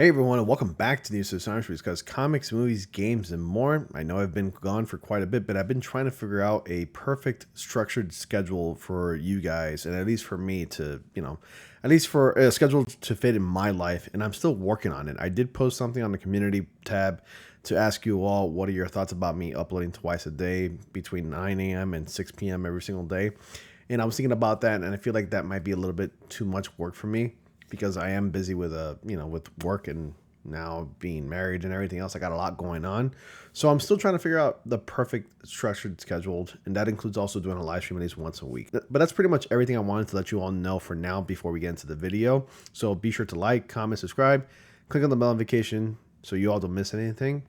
Hey everyone, and welcome back to News of Science because comics, movies, games, and more. I know I've been gone for quite a bit, but I've been trying to figure out a perfect structured schedule for you guys, and at least for me to, at least for a schedule to fit in my life, and I'm still working on it. I did post something on the community tab to ask you all what are your thoughts about me uploading twice a day between 9 a.m. and 6 p.m. every single day. And I was thinking about that, and I feel like that might be a little bit too much work for me because I am busy with with work and now being married and everything else. I got a lot going on. So I'm still trying to figure out the perfect structured schedule, and that includes also doing a live stream at least once a week. But that's pretty much everything I wanted to let you all know for now before we get into the video. So be sure to like, comment, subscribe, click on the bell notification so you all don't miss anything,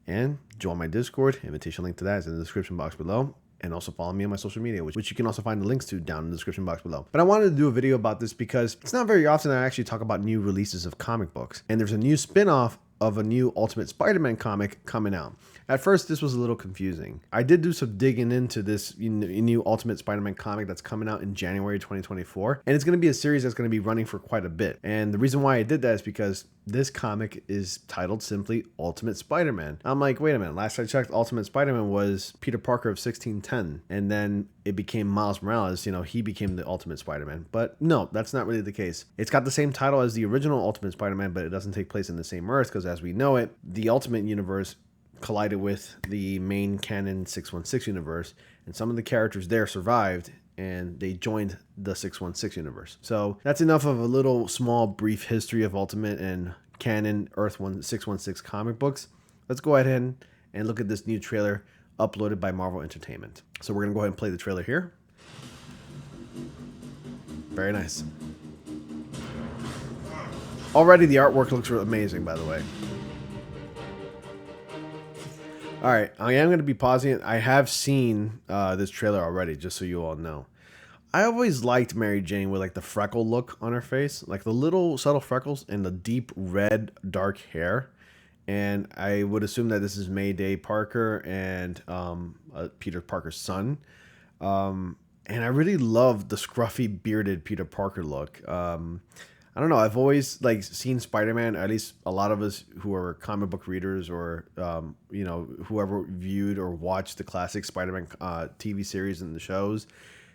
and join my Discord. Invitation link to that is in the description box below. And also follow me on my social media, which you can also find the links to down in the description box below. But I wanted to do a video about this because it's not very often I actually talk about new releases of comic books. And there's a new spin-off of a new Ultimate Spider-Man comic coming out. At first, this was a little confusing. I did do some digging into this new Ultimate Spider-Man comic that's coming out in January 2024. And it's going to be a series that's going to be running for quite a bit. And the reason why I did that is because this comic is titled simply Ultimate Spider-Man. I'm like, wait a minute. Last I checked, Ultimate Spider-Man was Peter Parker of 1610. And then it became Miles Morales. He became the Ultimate Spider-Man. But no, that's not really the case. It's got the same title as the original Ultimate Spider-Man, but it doesn't take place in the same Earth because as we know it, the Ultimate Universe collided with the main canon 616 universe, and some of the characters there survived and they joined the 616 universe. So that's enough of a little small brief history of Ultimate and canon Earth 616 comic books. Let's go ahead and look at this new trailer uploaded by Marvel Entertainment. So we're gonna go ahead and play the trailer here. Very nice. Already the artwork looks amazing, by the way. All right, I am going to be pausing it. I have seen this trailer already, just so you all know. I always liked Mary Jane with like the freckle look on her face, like the little subtle freckles and the deep red dark hair. And I would assume that this is Mayday Parker and Peter Parker's son. And I really love the scruffy bearded Peter Parker look. I don't know. I've always seen Spider-Man. At least a lot of us who are comic book readers, or whoever viewed or watched the classic Spider-Man TV series and the shows,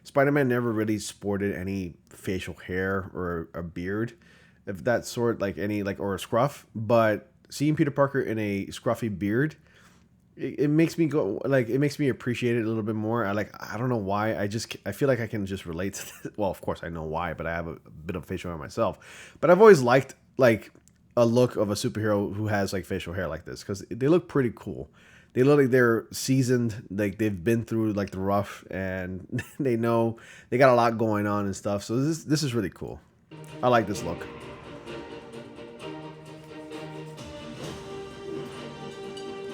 Spider-Man never really sported any facial hair or a beard, if that sort, or a scruff. But seeing Peter Parker in a scruffy beard, it makes me go it makes me appreciate it a little bit more. I don't know why. I feel like I can just relate to this. Well, of course I know why, but I have a bit of facial hair myself. But I've always liked a look of a superhero who has facial hair like this because they look pretty cool. They look like they're seasoned, like they've been through the rough, and they know they got a lot going on and stuff. So this is really cool. I like this look.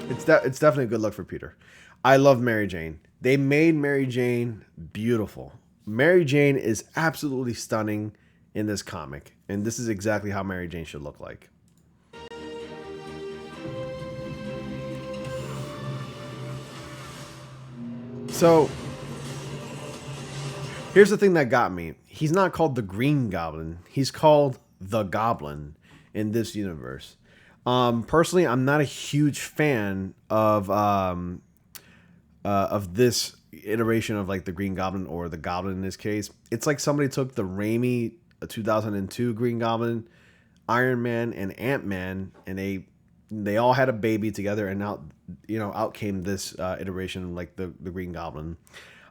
It's definitely a good look for Peter. I love Mary Jane. They made Mary Jane beautiful. Mary Jane is absolutely stunning in this comic, and this is exactly how Mary Jane should look like. So here's the thing that got me. He's not called the Green Goblin. He's called the Goblin in this universe. Personally, I'm not a huge fan of this iteration of the Green Goblin, or the Goblin in this case. It's like somebody took the Raimi 2002 Green Goblin, Iron Man, and Ant-Man, and they all had a baby together, and out came this iteration like the Green Goblin.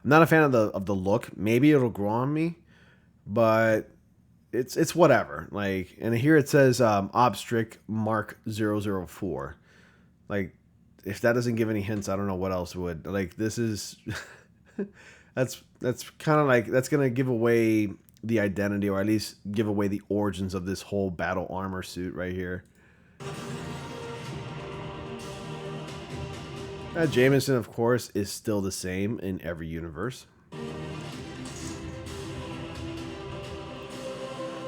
I'm not a fan of the look. Maybe it'll grow on me, but it's whatever. And here it says Obstric Mark 004. If that doesn't give any hints, I don't know what else would. This is that's kind of that's gonna give away the identity, or at least give away the origins of this whole battle armor suit right here. Jameson, of course, is still the same in every universe.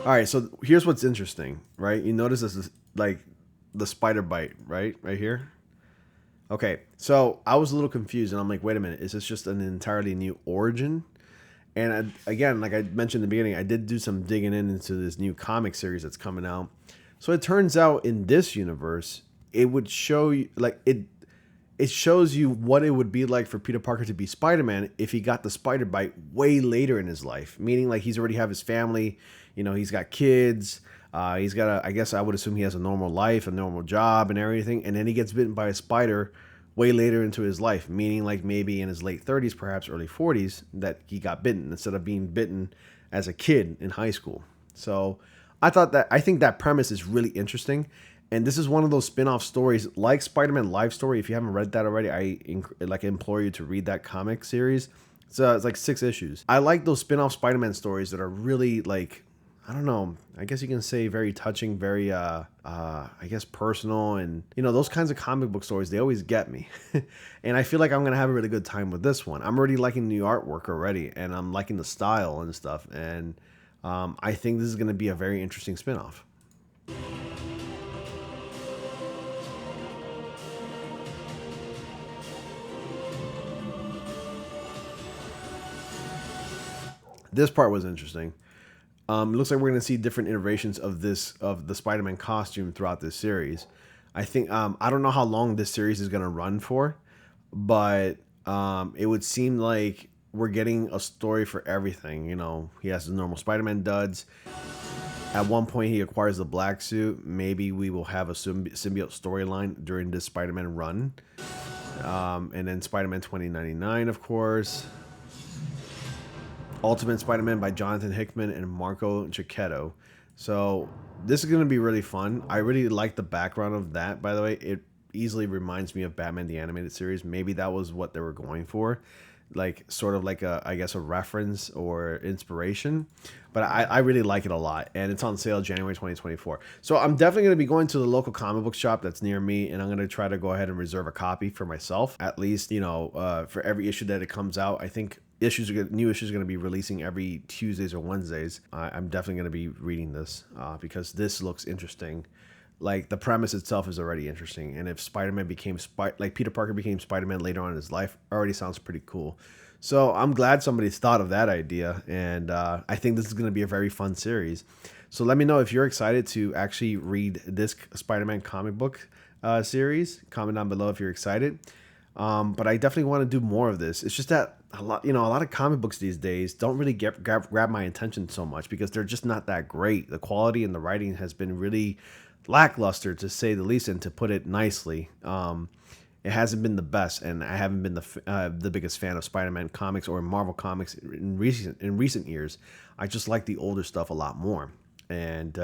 All right, so here's what's interesting, right? You notice this is the spider bite, right here. Okay, so I was a little confused, and I'm like, wait a minute, is this just an entirely new origin? And again, like I mentioned in the beginning, I did do some digging into this new comic series that's coming out. So it turns out in this universe, it would show you like it shows you what it would be like for Peter Parker to be Spider-Man if he got the spider bite way later in his life. Meaning like he's already have his family, you know, he's got kids, he's got I guess I would assume he has a normal life, a normal job and everything. And then he gets bitten by a spider way later into his life, meaning like maybe in his late 30s, perhaps early 40s, that he got bitten instead of being bitten as a kid in high school. So I think that premise is really interesting. And this is one of those spin-off stories like Spider-Man Life Story. If you haven't read that already, I implore you to read that comic series. So it's like 6 issues. I like those spin-off Spider-Man stories that are really like, I don't know, I guess you can say very touching, very I guess personal, and you know, those kinds of comic book stories, they always get me. And I feel like I'm gonna have a really good time with this one. I'm already liking the artwork already, and I'm liking the style and stuff. And I think this is gonna be a very interesting spin-off. This part was interesting. It looks like we're going to see different iterations of the Spider-Man costume throughout this series. I think I don't know how long this series is going to run for, but it would seem like we're getting a story for everything. You know, he has the normal Spider-Man duds. At one point, he acquires the black suit. Maybe we will have a symbiote storyline during this Spider-Man run, and then Spider-Man 2099, of course. Ultimate Spider-Man by Jonathan Hickman and Marco Cicchetto. So this is going to be really fun. I really like the background of that, by the way. It easily reminds me of Batman the Animated Series. Maybe that was what they were going for. Like, sort of like I guess a reference or inspiration. But I really like it a lot. And it's on sale January 2024. So I'm definitely going to be going to the local comic book shop that's near me. And I'm going to try to go ahead and reserve a copy for myself. At least, you know, for every issue that it comes out. I think new issues are going to be releasing every Tuesdays or Wednesdays. I'm definitely going to be reading this because this looks interesting. Like, the premise itself is already interesting, and if Spider-Man became Peter Parker became Spider-Man later on in his life, already sounds pretty cool. So I'm glad somebody's thought of that idea, and I think this is going to be a very fun series. So let me know if you're excited to actually read this Spider-Man comic book series. Comment down below if you're excited. But I definitely want to do more of this. It's just that a lot of comic books these days don't really grab my attention so much because they're just not that great. The quality and the writing has been really lackluster, to say the least, and to put it nicely. It hasn't been the best, and I haven't been the biggest fan of Spider-Man comics or Marvel comics in recent years. I just like the older stuff a lot more, and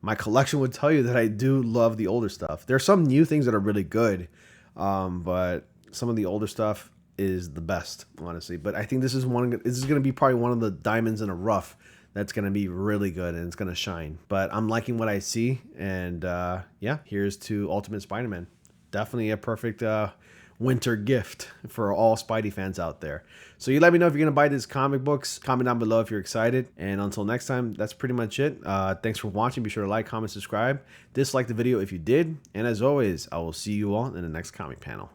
my collection would tell you that I do love the older stuff. There's some new things that are really good, but some of the older stuff is the best, honestly. But I think this is going to be probably one of the diamonds in a rough that's going to be really good, and it's going to shine. But I'm liking what I see, and yeah, here's to Ultimate Spider-Man. Definitely a perfect winter gift for all Spidey fans out there. So you let me know if you're going to buy these comic books. Comment down below if you're excited. And until next time, that's pretty much it. Thanks for watching. Be sure to like, comment, subscribe. Dislike the video if you did. And as always, I will see you all in the next comic panel.